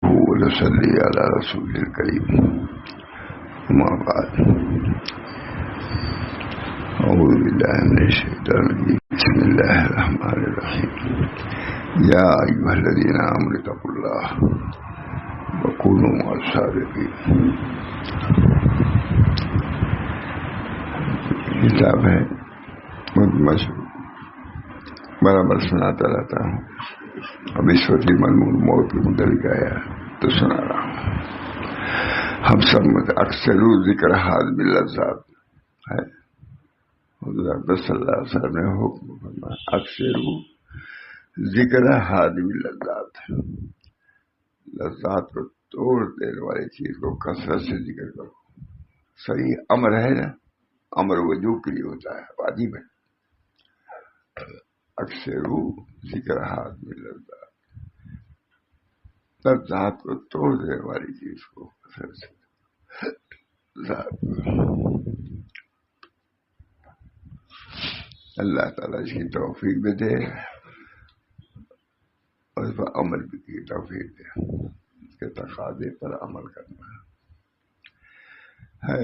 ونصلي على رسول الكريم. أما بعد، أعوذ بالله من الشيطان الرجيم. بسم الله الرحمن الرحيم. يا أيها الذين آمنوا اتقوا الله وكونوا مع الصادقين. کتاب ہے برابر سناتا رہتا ہوں. اب اس وقت ملمول موت کے متعلق آیا تو سنا رہا ہوں. ہم سب اکثر ذکر حاضم اللذات ہے. حضور اکبر صلی اللہ علیہ وسلم نے حکم فرمایا اکثر ذکر حاضم اللذات، لذات کو توڑ دینے والی چیز کو کثرت سے ذکر کرو. صحیح امر ہے نا، امر وجوب کے لیے ہوتا ہے، واجب ہے. اکثر ذکر حاضم اللذات، لذات کو توڑ دینے والی چیز کو کثرت سے اللہ تعالیٰ اس کی توفیق بھی دے اور اس پر عمل بھی کی توفیق دے. اس کے تقاضے پر عمل کرنا ہے.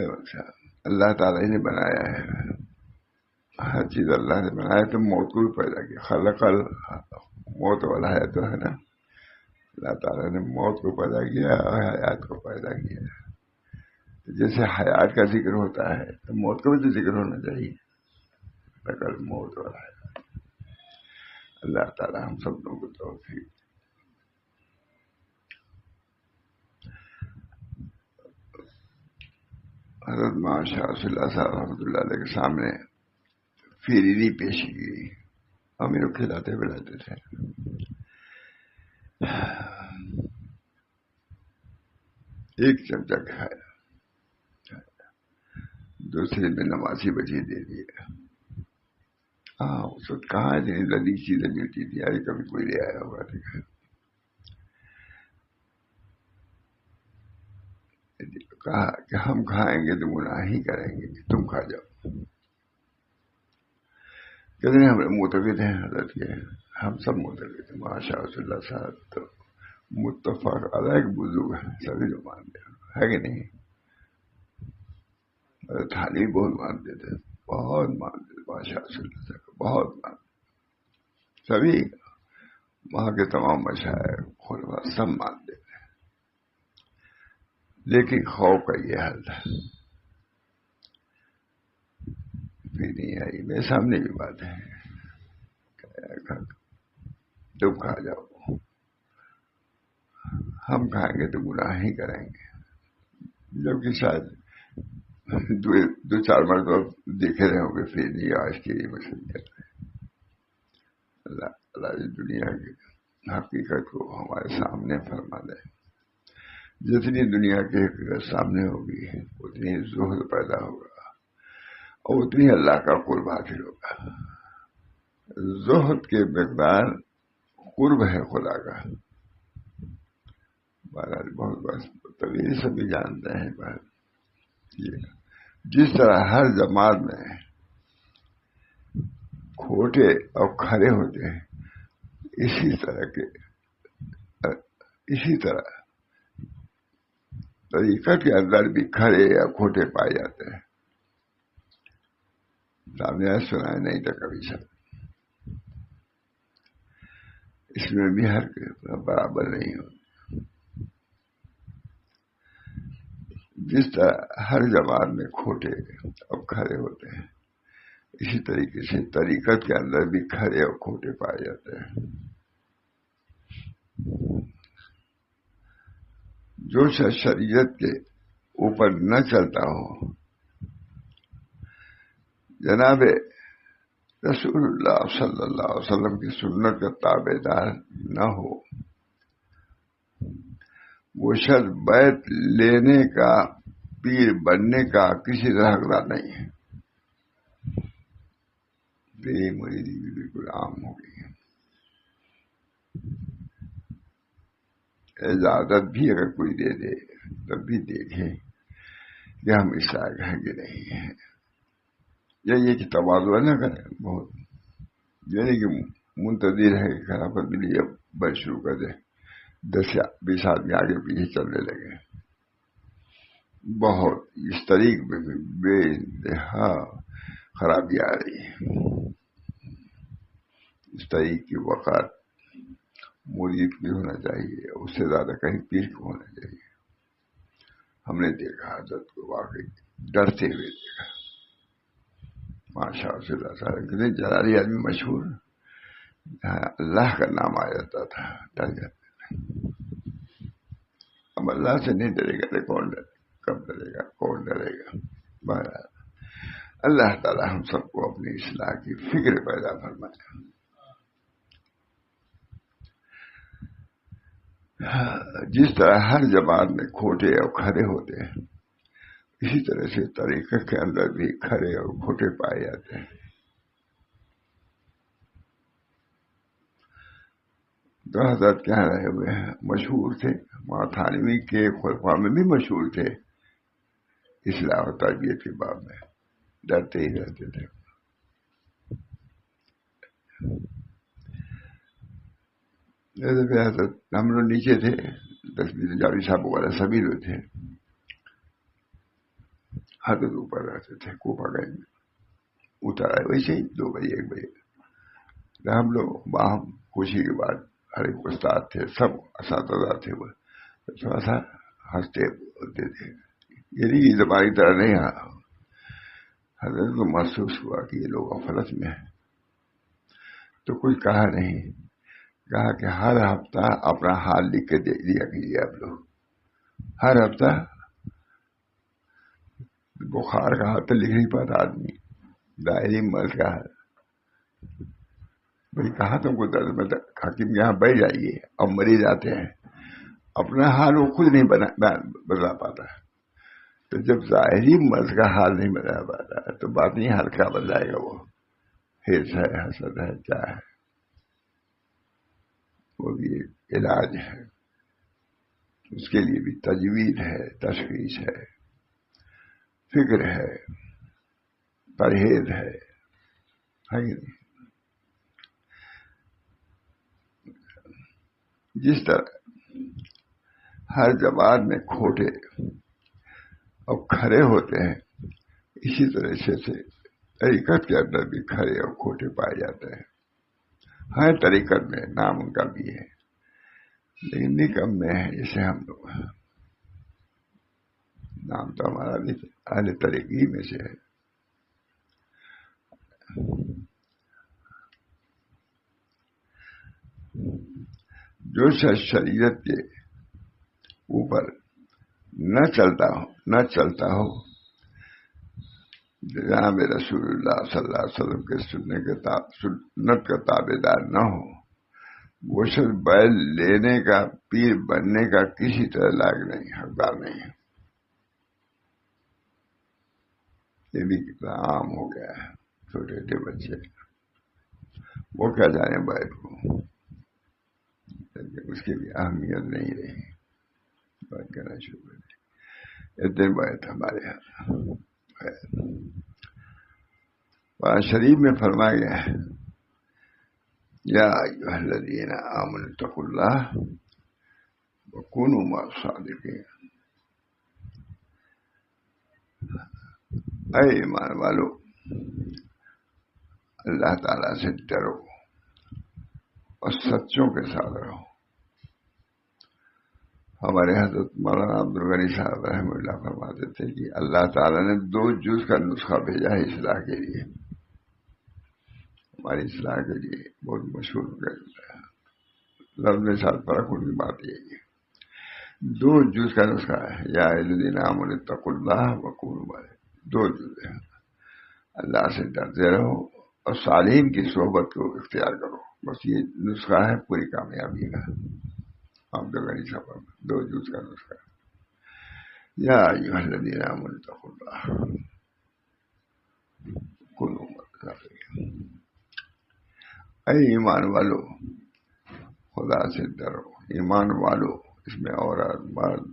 اللہ تعالیٰ نے بنایا ہے، ہر چیز اللہ نے بنایا. تو موت کو بھی پیدا کیا. خلق موت والا ہے تو ہے نا، اللہ تعالیٰ نے موت کو پیدا کیا اور حیات کو پیدا کیا. جیسے حیات کا ذکر ہوتا ہے تو موت کا بھی تو ذکر ہونا چاہیے. نقل موت والا ہے. اللہ تعالیٰ ہم سب لوگوں کو توفیق. حضرت مولانا شاہ رسول اللہ صاحب رحمۃ اللہ علیہ کے سامنے فیریری پیش کی. ہم لوگ کھلاتے پلاتے تھے. ایک چمچہ کھایا، دوسرے میں نمازی بچی دے دیا. اس وقت کہاں اتنی لذیذ چیزیں ملتی تھی. آج کبھی کوئی لے آیا ہوگا. کہا کہ ہم کھائیں گے تو گناہ ہی کریں گے، تم کھا جاؤ. کتنے ہم معتقد ہیں حضرت کے، ہم سب معتقد ہیں. ماشاء اللہ صاحب تو متفق علیہ بزرگ ہے، سبھی لوگ مانتے ہیں، ہے کہ نہیں؟ تھالی بہت مانتے تھے، بہت مانتے تھے. ماشاء اللہ صاحب بہت مانتے سبھی. وہاں کے تمام مشاہیر خلفاء سب مانتے تھے. لیکن خوف کا یہ حل تھا، بھی نہیں آئی. میرے سامنے بھی بات ہے، تم کھا جاؤ، ہم کھائیں گے تو گناہ ہی کریں گے. جبکہ شاید دو چار مرتبہ دیکھے رہے ہوں گے، پھر نہیں آج کے لیے مسئلہ کرتے ہیں. اللہ تعالیٰ دنیا کی حقیقت کو ہمارے سامنے فرما دے. جتنی دنیا کے حقیقت سامنے ہوگی اتنی زہد پیدا ہوگا اور اتنی اللہ کا قرب حاصل ہوگا. زہد کے مقدار قرب ہے خدا کا. بہرحال بہت بس طویل سبھی جانتے ہیں. جس طرح ہر جماعت میں کھوٹے اور کھڑے ہوتے ہیں، اسی طرح طریقت کے اندر بھی کھڑے یا کھوٹے پائے جاتے ہیں. سامنے سنا نہیں تھا کبھی سب. اس میں بھی ہر برابر نہیں ہوتا. جس طرح ہر زبان میں کھوٹے اور کھڑے ہوتے ہیں، اسی طریقے سے طریقت کے اندر بھی کھڑے اور کھوٹے پائے جاتے ہیں. جو شخص شریعت کے اوپر نہ چلتا ہو، جناب رسول اللہ صلی اللہ علیہ وسلم کی سنت کا تابع دار نہ ہو، وہ شخص بیعت لینے کا، پیر بننے کا کسی طرح حقدار نہیں ہے. بے مریدی بھی بالکل عام ہو گئی ہے. اجازت بھی اگر کوئی دے دے تب بھی دیکھیں کہ ہم اس لائق ہیں کہ نہیں ہیں. یہ کہ تواضع نہ کریں بہت، یعنی کہ منتظر ہے کہ خلافت ملی اب بس شروع کر دیں. 10 یا 20 آدمی آگے پیچھے چلنے لگے. بہت اس طریق میں بھی بے انتہا خرابی آ رہی ہے. اس طریق کی وقار مرید کی ہونا چاہیے، اس سے زیادہ کہیں پیر کو ہونا چاہیے. ہم نے دیکھا حضرت کو واقعی ڈرتے ہوئے دیکھا. ماشاء اللہ تعالیٰ کتنے جلالی آدمی مشہور، اللہ کا نام آ جاتا تھا ڈر جاتے تھے. اب اللہ سے نہیں ڈرے گا تو کون ڈرے، کب ڈرے گا، کون ڈرے گا. بہرحال اللہ تعالیٰ ہم سب کو اپنی اصلاح کی فکر پیدا فرمائے. جس طرح ہر جماعت میں کھوٹے اور کھرے ہوتے ہیں، اسی طرح سے طریقے کے اندر بھی کھرے اور کھوٹے پائے جاتے ہیں. تو حضرت کہہ رہے ہوئے ہیں مشہور تھے، ماتھانوی کے خلفاء میں بھی مشہور تھے اصلاح و تربیت کے باب میں، ڈرتے ہی رہتے تھے. حضرت ہم لوگ نیچے تھے، 10 جاوی صاحب وغیرہ سبھی لوگ تھے. حضرت اوپر رہتے تھے کوپا گنج میں. اتر آئے ویسے ہی 2 بجے 1 بجے. ہم لوگ وہاں خوشی کے بعد ہر ایک استاد تھے، سب اساتذہ تھے، وہ تھوڑا سا ہنستے بولتے تھے. یہ نہیں کہ ہماری طرح نہیں. حضرت کو محسوس ہوا کہ یہ لوگ غفلت میں ہیں، تو کوئی کہا نہیں. کہا کہ ہر ہفتہ اپنا حال لکھ کے دے دیا کیجیے. آپ لوگ ہر ہفتہ بخار کا حال تو لکھ نہیں پاتا آدمی، ڈائری مرض کا حال. بھائی کہاں تم کو درد میں حکیم یہاں بیٹھ جائیے. اب مریض آتے ہیں، اپنا حال وہ خود نہیں بدلا پاتا. تو جب ظاہری مرض کا حال نہیں بدلا پاتا تو باطنی حال کیا بدلائے گا؟ وہ حرص ہے، حسد ہے، کیا ہے؟ وہ بھی ایک علاج ہے، اس کے لیے بھی تجوید ہے، تشخیص ہے، فکر ہے، پرہیز ہے کہ نہیں؟ جس طرح ہر جماعت میں کھوٹے اور کھرے ہوتے ہیں، اسی طرح سے طریقت کے اندر بھی کھرے اور کھوٹے پائے جاتے ہیں. ہر طریقت میں نام ان کا بھی ہے، لیکن نکم میں ہے. جیسے ہم لوگ نام تو ہمارا بھی اہل طریقی میں سے ہے. جو شخص شریعت کے اوپر نہ چلتا ہو، جناب رسول اللہ صلی اللہ علیہ وسلم کے سنت کا تابع دار نہ ہو، وہ شخص بیل لینے کا، پیر بننے کا کسی طرح لائق نہیں، حقدار نہیں ہے. یہ بھی کتنا عام ہو گیا ہے. چھوٹے چھوٹے بچے وہ کیا جانے بیل کو، اس کی بھی اہمیت نہیں رہی. بات کرنا شروع کر دی. اتنے بیت ہمارے یہاں قرآن شریف میں فرمایا گیا ہے، یا ایھا الذین آمنوا اتقوا اللہ وکونوا مع الصادقین. اے ایمان والو، اللہ تعالیٰ سے ڈرو اور سچوں کے ساتھ رہو. ہمارے حضرت مولانا عبدالغنی صاحب رحمہ اللہ فرماتے تھے کہ اللہ تعالیٰ نے 2 جز کا نسخہ بھیجا ہے اصلاح کے لیے، ہماری اصلاح کے لیے. بہت مشہور لفظ میں ساتھ فرق ان کی بات یہی ہے. 2 جز کا نسخہ ہے، یا الذین آمنوا اتقوا اللہ وکونوا مع الصادقین. 2 جز ہے. اللہ سے ڈرتے رہو اور صالحین کی صحبت کو اختیار کرو. بس یہ نسخہ ہے پوری کامیابی کا. عبدالغنی صاحب 2 جز کا نسخہ. یا ایھا الذین آمنوا اتقوا اللہ وکونوا مع الصادقین. اے ایمان والو، خدا سے ڈرو. ایمان والو اس میں عورت، مرد،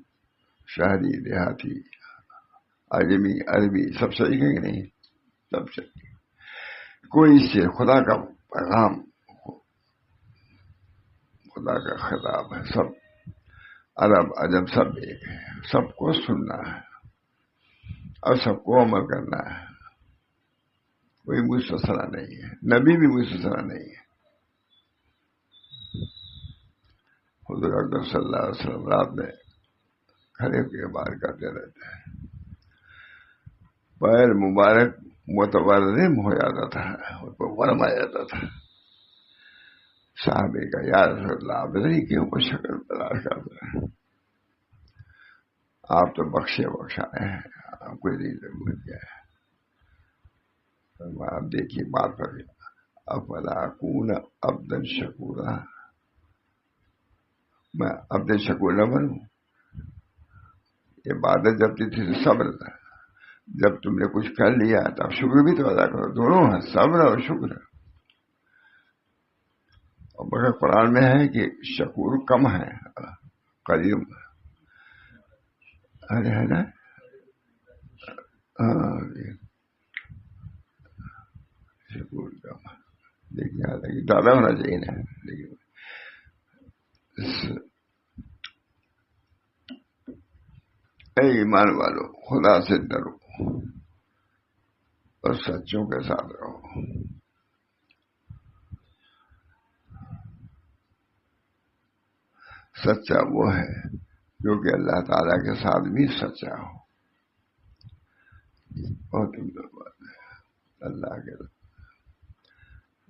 شہری، دیہاتی، عجمی، عربی سب صحیح ہے کہ نہیں؟ سب صحیح. کوئی اس سے خدا کا پیغام، خدا کا خطاب ہے، سب عرب عجم سب ایک ہے، سب کو سننا ہے اور سب کو عمل کرنا ہے، کوئی مستثنا نہیں ہے، نبی بھی مستثنا نہیں ہے۔ حضور اکرم صلی اللہ علیہ وسلم رات میں کھڑے کے بار کرتے رہتے ہیں، پیر مبارک متورم ہو جاتا تھا، اس کو ورم آ جاتا تھا۔ صحابے کا یا رسول اللہ آپ نہیں کیوں کو شکل تلاش کرتے ہیں، آپ تو بخشے بخشائے ہیں، آپ کو نہیں ضرورت کیا ہے۔ آپ دیکھیے بات کر کے افلا اکون عبدا شکورا، میں عبد شکور نہ بنوں؟ عبادت جب تھی صبر تھا، جب تم نے کچھ کر لیا تو اب شکر بھی تو ادا کرو، دونوں ہیں، صبر اور شکر۔ اور مگر قرآن میں ہے کہ شکور کم ہے، قریب ہے نا، شکور کم ہے، لیکن زیادہ ہونا چاہیے نا۔ لیکن اے ایمان والو، خدا سے ڈرو اور سچوں کے ساتھ رہو۔ سچا وہ ہے جو کہ اللہ تعالی کے ساتھ بھی سچا ہو، بہت عمدہ بات ہے۔ اللہ کے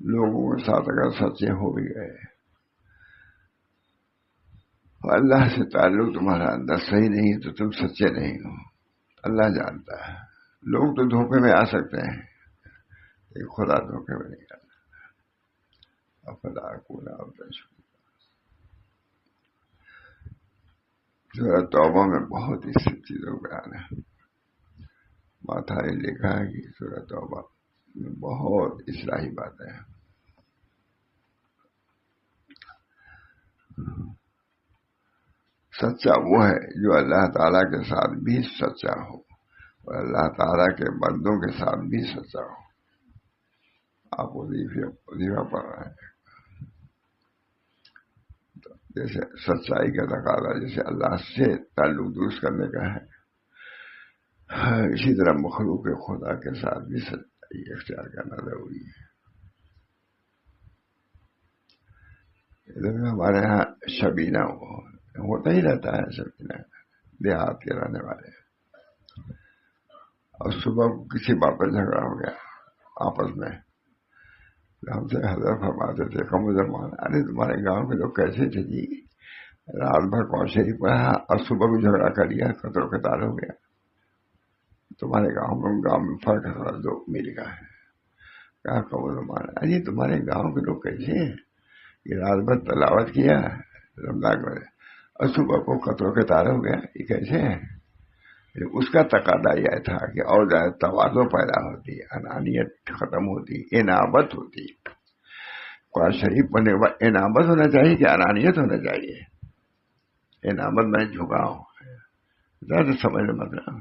لوگوں کے ساتھ اگر سچے ہو بھی گئے، اللہ سے تعلق تمہارا اندر صحیح نہیں تو تم سچے نہیں ہو، اللہ جانتا ہے۔ لوگ تو دھوکے میں آ سکتے ہیں، لیکن خدا دھوکے میں نہیں آتا۔ افلا اکون عبدا شکورا، سورہ توبہ میں بہت ہی سی چیزوں کا بیان ہے۔ ماتھا نے لکھا ہے کہ سورہ توبہ میں بہت اصلاحی باتیں ہیں۔ سچا وہ ہے جو اللہ تعالیٰ کے ساتھ بھی سچا ہو اور اللہ تعالیٰ کے بندوں کے ساتھ بھی سچا ہو۔ آپ وظیفہ پڑھ رہے ہیں، جیسے سچائی کا تقاضا جیسے اللہ سے تعلق درست کرنے کا ہے، اسی طرح مخلوق خدا کے ساتھ بھی سچائی اختیار کرنا ضروری ہے۔ ہمارے یہاں شبینہ ہوتا ہی رہتا ہے، شبینہ دیہات کے رہنے والے، اور صبح کسی بات پر جھگڑا ہو گیا آپس میں، ہم سے حضرت فرماتے تھے کم زمان، ارے تمہارے گاؤں کے لوگ کیسے تھے جی، رات بھر قرآن شریف پڑھا اور صبح بھی جھگڑا کر لیا، قطر و قطار ہو گیا۔ تمہارے گاؤں میں فرق ہے، 2 میل کا ہے۔ کہا کم زمان، ارے تمہارے گاؤں کے لوگ کیسے ہیں، یہ رات بھر تلاوت کیا رمضان میں اور صبح کو قطر و قطار ہو گیا، یہ کیسے ہے؟ اس کا تقاضا یہ تھا کہ اور زیادہ تواضع پیدا ہوتی، انانیت ختم ہوتی، انابت ہوتی۔ قرآن شریف پڑھنے کے بعد انابت ہونا چاہیے کہ انانیت ہونا چاہیے؟ انابت میں جھکاؤ، زیادہ سمجھ لو مطلب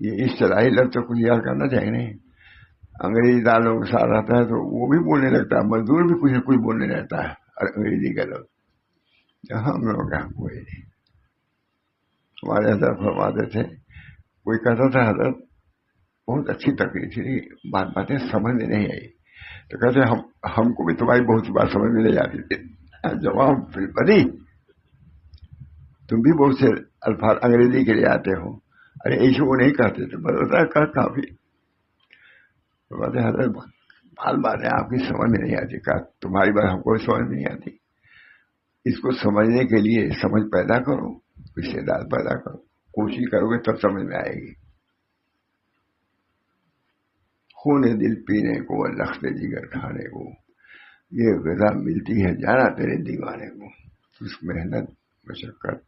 یہ اصطلاحی لفظ تو کچھ یاد کرنا چاہیے نہیں۔ انگریزی دانوں کے ساتھ رہتا ہے تو وہ بھی بولنے لگتا ہے، مزدور بھی کچھ نہ کچھ بولنے لگتا ہے اور انگریزی کا لفظ، ہم لوگ کا کوئی نہیں۔ ہمارے حضرت فرماتے تھے، کوئی کہتا تھا حضرت بہت اچھی تقریر تھی، باتیں سمجھ میں نہیں آئی، تو کہتے ہم کو بھی تمہاری بہت سی بات سمجھ میں نہیں آتی تھی۔ جواب پھر بنی، تم بھی بہت سے الفاظ انگریزی کے لیے آتے ہو، ارے ایشو وہ نہیں کہتے تھے، بس کافی باتیں حضرت باتیں آپ کی سمجھ میں نہیں آتی، کہا تمہاری بات ہم کو سمجھ میں نہیں آتی، اس کو سمجھنے کے لیے سمجھ پیدا کرو، استعداد پیدا کرو، کوشش کرو گے تب سمجھ میں آئے گی۔ خون دل پینے کو، لخت جگر کھانے کو، یہ غذا ملتی ہے جانا تیرے دیوانے کو، اس محنت مشقت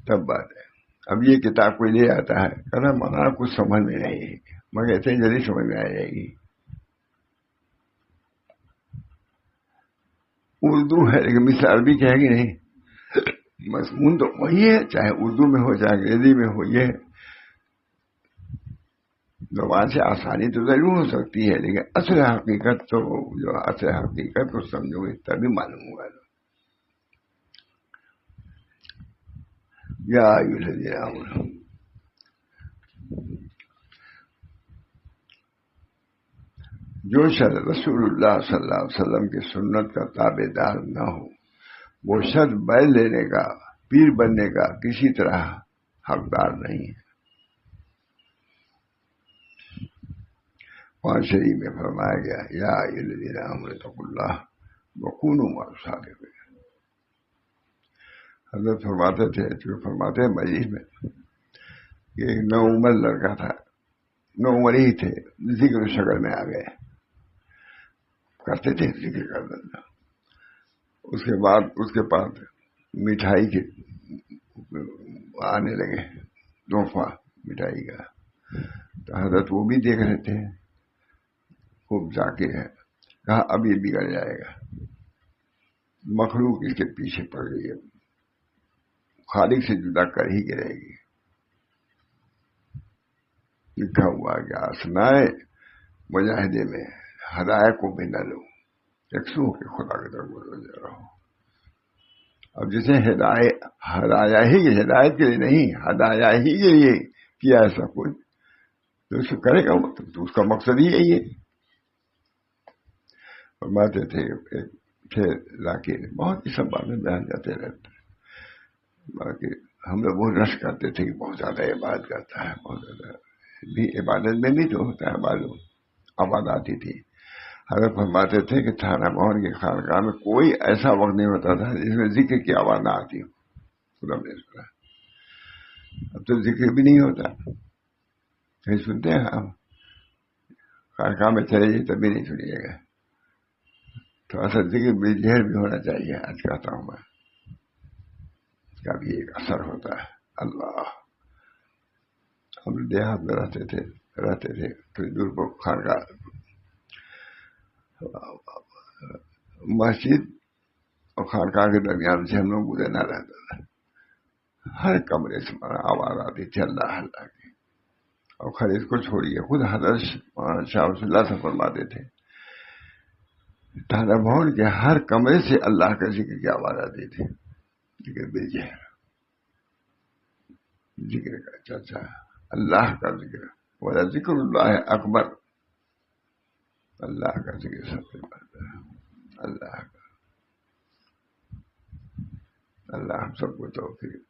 تب بات ہے۔ اب یہ کتاب کوئی لے آتا ہے، کہنا مولانا کچھ سمجھ میں نہیں ہے، مگر اتنی جلدی سمجھ میں آ جائے گی۔ اردو ہے لیکن مثل عربی کی ہے کہ نہیں، مضمون تو وہی ہے، چاہے اردو میں ہو چاہے انگریزی میں ہو، یہ زبان سے آسانی تو ضرور ہو سکتی ہے، لیکن اصل حقیقت تو جو اصل حقیقت کو سمجھو گے تبھی معلوم ہوگا. یا ایھا الذین آمنوا، جو شخص رسول اللہ صلی اللہ علیہ وسلم کی سنت کا تابع دار نہ ہو، وہ شخص بیل لینے کا، پیر بننے کا کسی طرح حقدار نہیں ہے. قرآن شریف میں فرمایا گیا یا ایھا الذین آمنوا اتقوا اللہ وکونوا مع الصادقین. حضرت فرماتے تھے، جو فرماتے ہیں مجلس میں کہ ایک نو عمر لڑکا تھا، نو عمر ہی تھے، ذکر شکل میں آ گئے، کرتے تھے ذکر کرنا. اس کے بعد مٹھائی کے آنے لگے، تحفہ مٹھائی کا. تو حضرت وہ بھی دیکھ رہے تھے، خوب ذاکر ہے، کہا اب یہ بگڑ جائے گا. مخلوق اس کے پیچھے پڑ گئی ہے، خالق سے جدا کر ہی گرے گی. لکھا ہوا کہ آسنائے مجاہدے میں ہدایت کو بھی نہ لو، یکسو کے خدا کی طرف متوجہ رہو. اب جسے ہدایت کے لیے نہیں، ہدایہ ہی کے لیے کیا ایسا کوئی، تو اس کو کرے گا مطلب تو اس کا مقصد ہی یہی ہے. فرماتے تھے تھے ذاکر، بہت ہی سب باتیں بیان جاتے رہتے، باقی ہم لوگ وہ رش کرتے تھے کہ بہت زیادہ عبادت کرتا ہے، بہت زیادہ بھی عبادت میں بھی تو ہوتا ہے معلوم. آواز آتی تھی. حضرت فرماتے تھے کہ تھانہ بھون کی خانقاہ میں کوئی ایسا وقت نہیں ہوتا تھا جس میں ذکر کی آواز نہ آتی ہو. خدا نے سنا. اب تو ذکر بھی نہیں ہوتا، کہیں سنتے ہیں ہم؟ خانقاہ میں چلے جائیے تب بھی نہیں سنیے گا. تھوڑا سا ذکر بھی ذہن بھی ہونا چاہیے. آج کہتا ہوں میں اس کا بھی ایک اثر ہوتا ہے. اللہ، ہم دیہات میں رہتے تھے تو دور کو خانقاہ، مسجد اور خانقاہ کے درمیان سے ہم لوگ گزرنا رہتا تھا. ہر کمرے سے آواز آتی تھی اللہ اللہ کی. اور خرید کو چھوڑیے، خود حضرت شاہ رسول اللہ سے فرماتے تھے تھانہ بھون کے ہر کمرے سے اللہ کا ذکر کی آواز آتی تھی. ذکر بیجے، ذکر کا چرچا، اللہ کا ذکر، وہ ذکر اللہ اکبر. اللہ کا ذکر سب سے بڑھتا ہے. اللہ کا، اللہ ہم سب کو توفیق.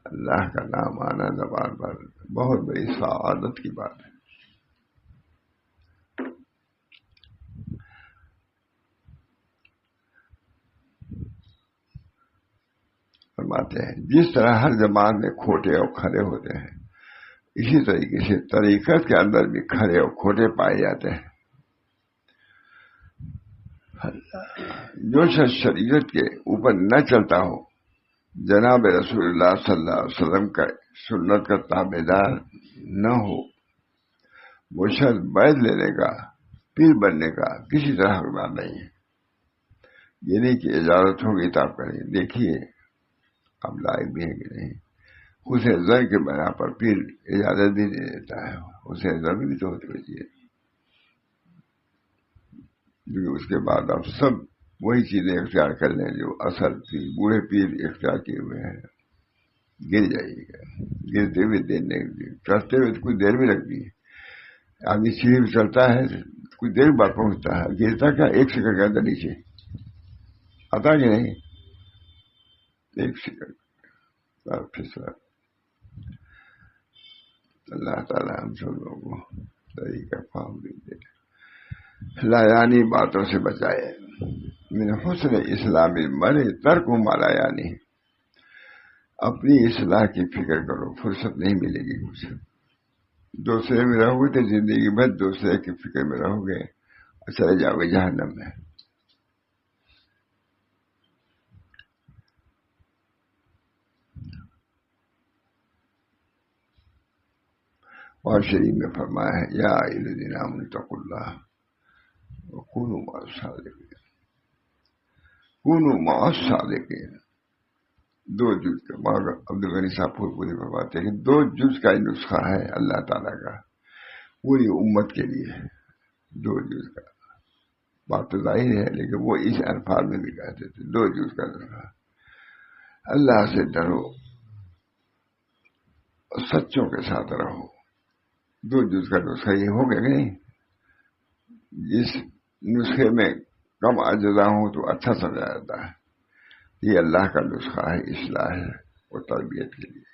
اللہ کا نام آنا زبان پر بہت بڑی سعادت کی بات ہے. فرماتے ہیں جس طرح ہر زبان میں کھوٹے اور کھرے ہوتے ہیں، اسی طریقے سے طریقت کے اندر بھی کھرے اور کھوٹے پائے جاتے ہیں. جو شخص شریعت کے اوپر نہ چلتا ہو، جناب رسول اللہ صلی اللہ علیہ وسلم کا سنت کا تابع دار نہ ہو، وہ شخص بیعت لینے کا، پیر بننے کا کسی طرح حقدار نہیں ہے. یہ نہیں کہ اجازت ہوگی تو آپ کریں. دیکھیے آپ لائق بھی ہیں کہ نہیں. حسین زن کے بنا پر پیر اجازت بھی دے دیتا ہے. حسین زن بھی تو ہوتی ہوئی ہے، کیونکہ اس کے بعد آپ سب وہی چیزیں اختیار کر لیں جو اصل تھی بوڑھے پیر اختیار کیے ہوئے ہیں. گر جائیے گا، گرتے ہوئے چڑھتے ہوئے تو کچھ دیر بھی لگتی ہے. آدمی سیڑھی پہ چلتا ہے کچھ دیر بعد پہنچتا ہے، گرتا کیا 1 سیکنڈ کے اندر نیچے آتا کہ نہیں. 1 سیکنڈ پھسلا. اللہ تعالیٰ ہم سب لوگوں کو صحیح کا فہم دے، لایانی باتوں سے بچائے. من حسن اسلام المرء ترک ما لا یعنی. اپنی اصلاح کی فکر کرو، فرصت نہیں ملے گی کچھ. دوسرے میں رہو گے تو زندگی بھر دوسرے کی فکر میں رہو گے اور چلے جاؤ گے جہنم میں. اور شریف میں فرمایا ہے یا ایھا الذین آمنوا اتقوا اللہ وکونوا مع الصادقین. کونوا مع الصادقین، دو جز کا مولانا عبد الغنی صاحب پوری فرماتے ہیں کہ 2 جز کا نسخہ ہے اللہ تعالیٰ کا پوری امت کے لیے. 2 جز کا بات تو ظاہر ہے، لیکن وہ اس الفاظ میں بھی کہتے تھے 2 جز کا نسخہ. اللہ سے ڈرو اور سچوں کے ساتھ رہو. 2 جز کا نسخہ یہ ہو گیا نہیں. جس نسخے میں کم اجزا ہوں تو اچھا سمجھا جاتا ہے. یہ اللہ کا نسخہ ہے اصلاح اور تربیت کے لیے.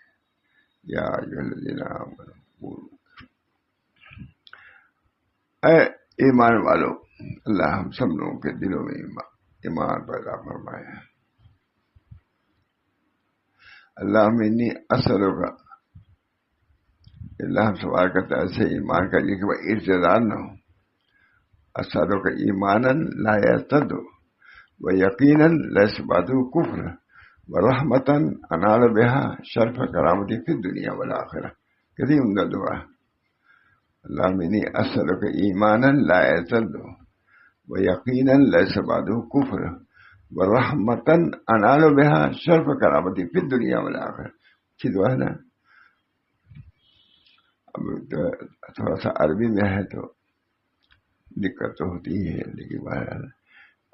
یا ایھا الذین آمنوا، اے ایمان والو، اللہ ہم سب لوگوں کے دلوں میں ایمان پیدا فرمائے. اللہ انی اسألک، اللہ ہم سوال کرتا ہے ایسے ایمان کا یہ کہ وہ ارتداد نہ ہو. اسألک ایمانا لا یرتد ویقینا لیس بعدہ کفر ورحمتا انال بها شرف کرامتی فی الدنیا والآخرہ. کتنی عمدہ دعا. اللہ انی اسألک ایمانا لا یرتد ویقینا لیس بعدہ کفر ورحمتا انال بها شرف کرامتی فی الدنیا والآخرہ. اچھی دعا ہے نا. اب تھوڑا سا عربی میں ہے تو دقت تو ہوتی ہے، لیکن بہرحال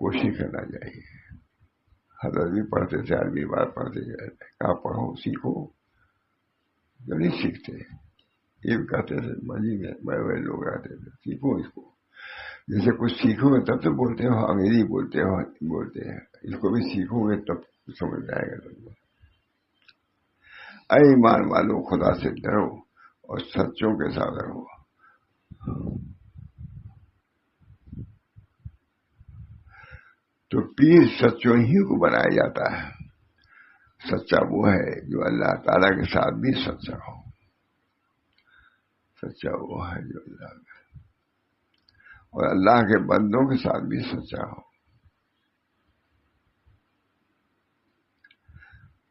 کوشش کرنا چاہیے. حضرت بھی پڑھتے تھے عربی، بات پڑھتے جاتے کہاں پڑھو سیکھو. جو نہیں سیکھتے یہ بھی کہتے تھے مجھے میں بڑے بڑے لوگ آتے تھے سیکھو اس کو. جیسے کچھ سیکھو گے تب تو بولتے ہو، انگریزی بولتے ہیں، اس کو بھی سیکھو گے تب سمجھ آئے گا تم کو. اے ایمان والو، خدا سے ڈرو اور سچوں کے ساتھ رہو. تو پیر سچوں ہی کو بنایا جاتا ہے. سچا وہ ہے جو اللہ تعالیٰ کے ساتھ بھی سچا ہو. سچا وہ ہے جو اللہ کا اور اللہ کے بندوں کے ساتھ بھی سچا ہو.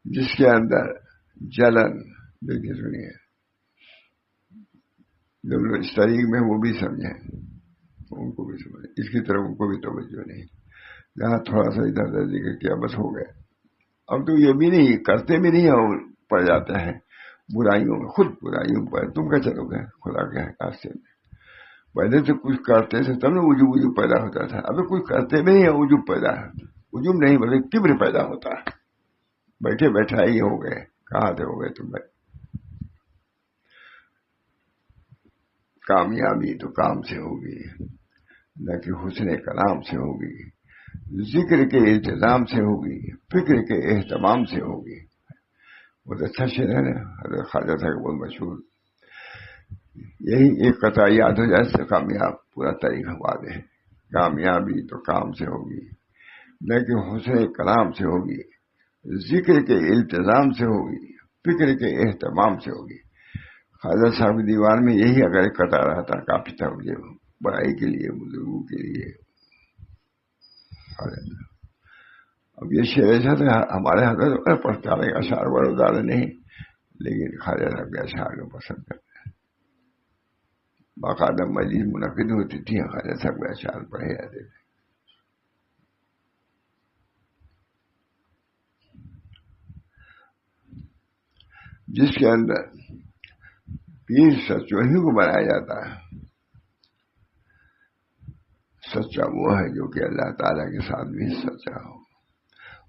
جس کے اندر جلن، دیکھیے سنیے، جب لوگ اس طریق میں وہ بھی سمجھیں، ان کو بھی سمجھیں، اس کی طرف ان کو بھی توجہ نہیں. جہاں تھوڑا سا ادھر ادھر ذکر کیا بس ہو گئے. اب تو یہ بھی نہیں کرتے بھی نہیں اور پڑ جاتے ہیں برائیوں میں. خود برائیوں پر تم کیا چلو گے خدا کے راستے میں. پہلے تو کچھ کرتے تھے تب نہ وجوب پیدا ہوتا تھا. اب کچھ کرتے بھی نہیں وجوب پیدا ہوتا. وجوب نہیں بلکہ کبر پیدا ہوتا ہے. بیٹھے بیٹھا ہی ہو گئے. کہاں سے ہو گئے تم بھائی؟ کامیابی تو کام سے ہوگی نہ کہ حسن کلام سے ہوگی، ذکر کے التزام سے ہوگی، فکر کے اہتمام سے ہوگی. بہت اچھا شعر ہے نا حضرت خواجہ صاحب بہت مشہور. یہی ایک قطعہ یاد ہو جائے سے کامیاب پورا طریقہ واضح ہے. کامیابی تو کام سے ہوگی نہ کہ حسن کلام سے ہوگی، ذکر کے التزام سے ہوگی، فکر کے اہتمام سے ہوگی. خواجہ صاحب کی دیوان میں یہی اگر ایک قطعہ رہتا کافی تھا مجھے، بڑائی کے لیے، بزرگوں کے لیے. اب یہ شعر ایسا تھا ہمارے حضرت پڑھتا رہے اشعار وردار نہیں، لیکن خواجہ صاحب کے اشعار کو پسند کرتے ہیں. باقاعدہ مجلس منعقد ہوتی تھی، خواجہ صاحب کے اشعار پڑھے جاتے تھے. جس کے اندر پیر سچوں ہی کو بنایا جاتا ہے. سچا وہ ہے جو کہ اللہ تعالیٰ کے ساتھ بھی سچا ہو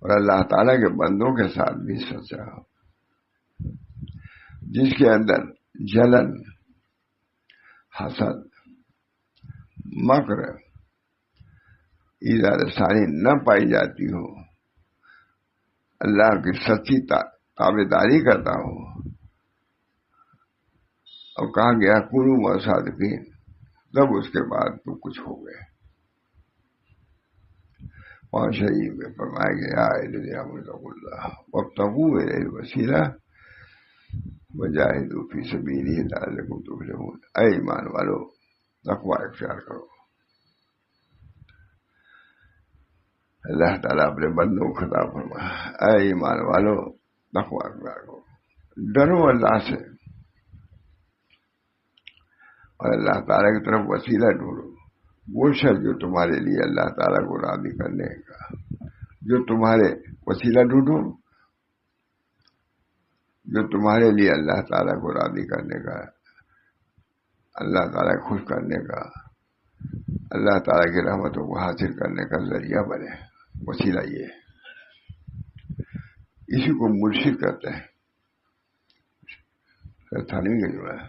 اور اللہ تعالیٰ کے بندوں کے ساتھ بھی سچا ہو. جس کے اندر جلن، حسد، مکر، ایذا ثانی نہ پائی جاتی ہو، اللہ کی سچی تابعداری کرتا ہو. اور کہا گیا کونوا مع الصادقین، تب اس کے بعد تو کچھ ہو گئے. وہاں شریف میں فرمایا گیا اتقوا اللہ وابتغوا الیہ الوسیلہ وجاہدوا فی سبیلہ لعلکم تفلحون. اے ایمان والو، تقوی اختیار کرو. اللہ تعالیٰ اپنے بندوں کو خطاب فرمایا، اے ایمان والو تقوی اختیار کرو، ڈرو اللہ سے اور اللہ تعالیٰ کی طرف وسیلہ ڈھونڈو. وہ شخص جو تمہارے لیے اللہ تعالیٰ کو راضی کرنے کا، جو تمہارے وسیلہ ڈھونڈو جو تمہارے لیے اللہ تعالیٰ کو راضی کرنے کا، اللہ تعالیٰ کو خوش کرنے کا، اللہ تعالیٰ کی رحمتوں کو حاصل کرنے کا ذریعہ بنے، وسیلہ یہ ہے۔ اسی کو مرشد کہتے ہیں۔ تھانوی کا جو ہے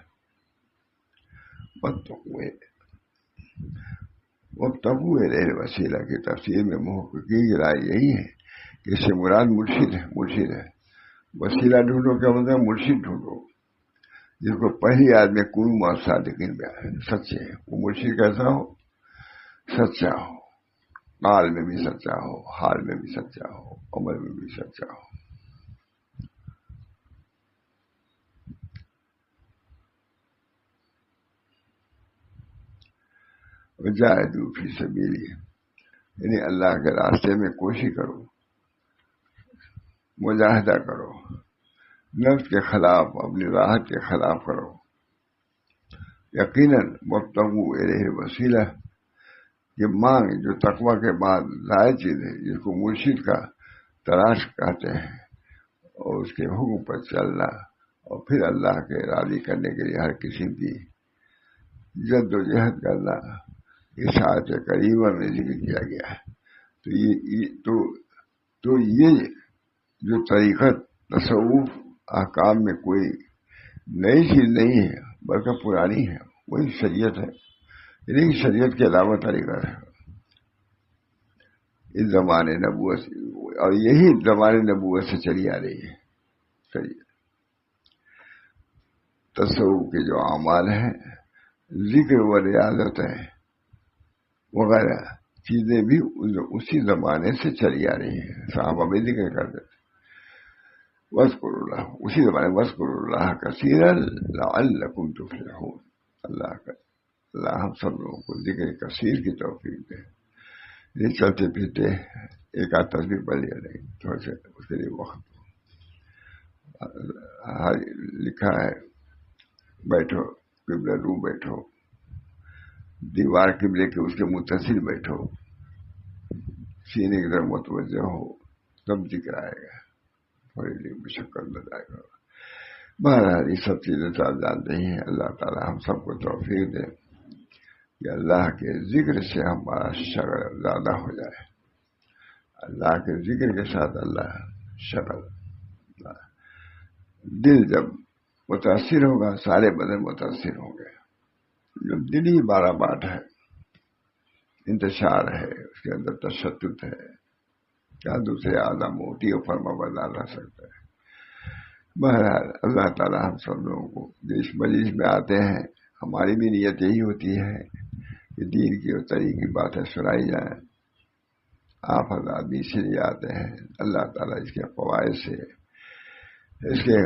وابتغوا الیہ الوسیلہ کی تفسیر میں محققین کی رائے یہی ہے کہ اس سے مراد مرشد ہے، مرشد ہے۔ وسیلہ ڈھونڈو کیا مطلب؟ مرشد ڈھونڈو جس کو پہلی یاد میں کونوا مع الصادقین بیان سچے ہے۔ وہ مرشد کیسا ہو؟ سچا ہو، قال میں بھی سچا ہو، حال میں بھی سچا ہو، عمل میں بھی سچا ہو۔ وجاہدوا فی سبیلہ، یعنی اللہ کے راستے میں کوشش کرو، مجاہدہ کرو، نفس کے خلاف، اپنی راحت کے خلاف کرو۔ یقیناً وابتغوا الیہ الوسیلہ، یہ مانگ جو تقوی کے بعد ظاہر چیز ہے، جس کو مرشد کا تلاش کہتے ہیں، اور اس کے حکم پر چلنا، اور پھر اللہ کے راضی کرنے کے لیے ہر قسم کی جد و جہد کرنا، اس آیت کریمہ میں ذکر کیا گیا ہے۔ تو یہ جو طریقہ تصوف احکام میں کوئی نئی چیز نہیں ہے بلکہ پرانی ہے، وہی شریعت ہے، یعنی شریعت کے علاوہ طریقہ ہے اس زمانے نبوت سے، اور یہی زمانے نبوت سے چلی آ رہی ہے شریعت۔ تصوف کے جو اعمال ہیں، ذکر و ریاضت ہے وغیرہ چیزیں بھی اسی زمانے سے چلی آ رہی ہیں، صحابہ بھی ذکر کرتے تھے۔ وَاذْكُرُوا اللَّهَ، اسی زمانے وَاذْكُرُوا اللَّهَ كَثِيرًا لَعَلَّكُمْ تُفْلِحُونَ۔ اللہ ہم سب لوگوں کو ذکر کثیر کی توفیق دے۔ یہ چلتے پھرتے ایک آدھ تصویر پڑھ لیا نہیں، تھوڑا سا اس کے لیے وقت لکھا ہے، بیٹھو قبلہ رو بیٹھو، دیوار قبلے کے اس کے متصل بیٹھو، سینے کی طرف متوجہ ہو، تب ذکر آئے گا، تھوڑی سی مشقت بتائے گا۔ بہرحال یہ سب چیزیں تو آپ جانتے ہی ہیں۔ اللہ تعالی ہم سب کو توفیق دے کہ اللہ کے ذکر سے ہمارا شغل زیادہ ہو جائے، اللہ کے ذکر کے ساتھ اللہ شغل، دل جب متاثر ہوگا سارے بدن متاثر ہوں گے۔ جو دلی بارہ باٹ ہے، انتشار ہے، اس کے اندر تشدد ہے، کیا دوسرے اعلیٰ موٹی اور فرما بردار رہ سکتا ہے۔ بہرحال اللہ تعالی ہم سب لوگوں کو جو اس مجلس میں آتے ہیں، ہماری بھی نیت یہی ہوتی ہے کہ دین کی اور طریق کی باتیں سنائی جائیں۔ آپ حضرات بھی اسی لیے آتے ہیں۔ اللہ تعالیٰ اس کے فوائد سے، اس کے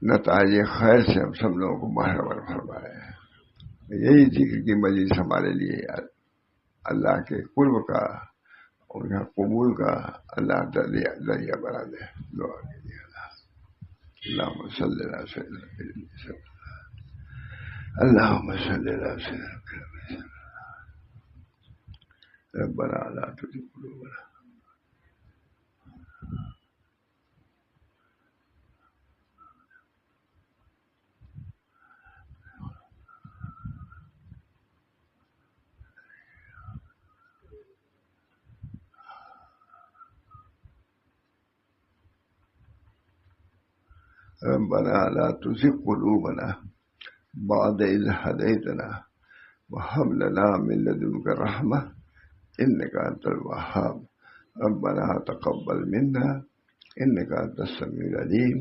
نتائج خیر سے ہم سب لوگوں کو باخبر فرمائے۔ یہی ذکر کی مجلس ہمارے لیے اللہ کے قرب کا اور ان کا قبول کا اللہ ذریعہ بنا دے۔ دعا کیجیے۔ اللہم صلی اللہ سیدنا اللہم صلی اللہ سیدنا ربنا لا تزغ قلوبنا ربنا لا تزغ قلوبنا بعد إذ هديتنا وهب لنا من لدنك رحمة إنك أنت الوهاب ربنا تقبل منا إنك أنت السميع العليم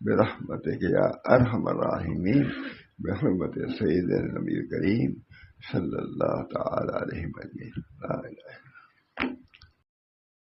برحمتك يا أرحم الراحمين بحرمة سيدنا النبي الكريم صلى الله تعالى عليه وسلم لا إله إلا الله۔